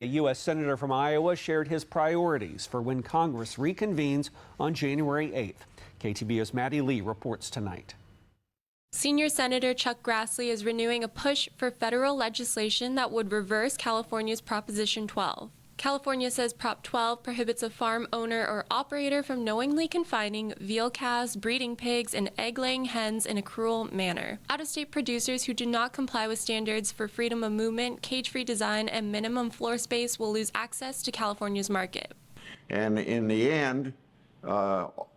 A U.S. Senator from Iowa shared his priorities for when Congress reconvenes on January 8th. KTVO's Maddie Lee reports tonight. Senior Senator Chuck Grassley is renewing a push for federal legislation that would reverse California's Proposition 12. California says Prop 12 prohibits a farm owner or operator from knowingly confining veal calves, breeding pigs, and egg-laying hens in a cruel manner. Out-of-state producers who do not comply with standards for freedom of movement, cage-free design, and minimum floor space will lose access to California's market. And in the end,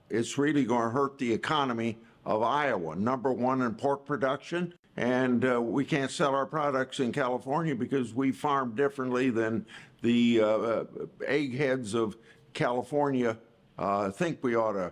it's really going to hurt the economy of Iowa, #1 in pork production. And we can't sell our products in California because we farm differently than the eggheads of California think we ought to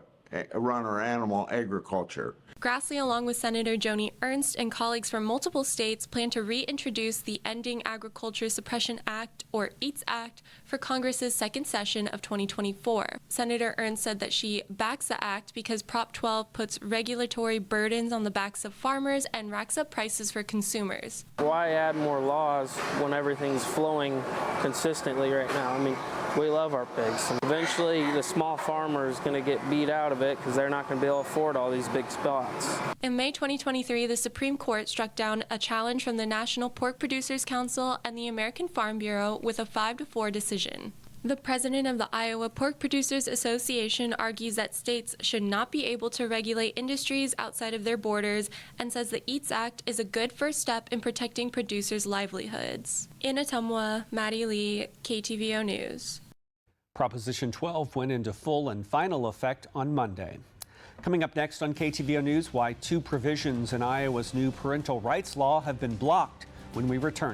run our animal agriculture. Grassley, along with Senator Joni Ernst and colleagues from multiple states, plan to reintroduce the Ending Agriculture Suppression Act, or EATS Act, for Congress's second session of 2024. Senator Ernst said that she backs the act because Prop 12 puts regulatory burdens on the backs of farmers and racks up prices for consumers. Why add more laws when everything's flowing consistently right now? I mean, we love our pigs. Eventually, the small farmer is going to get beat out of it because they're not going to be able to afford all these big spots. In May 2023, the Supreme Court struck down a challenge from the National Pork Producers Council and the American Farm Bureau with a 5-4 decision. The president of the Iowa Pork Producers Association argues that states should not be able to regulate industries outside of their borders and says the EATS Act is a good first step in protecting producers' livelihoods. In Ottumwa, Maddie Lee, KTVO News. Proposition 12 went into full and final effect on Monday. Coming up next on KTVO News, why 2 provisions in Iowa's new parental rights law have been blocked when we return.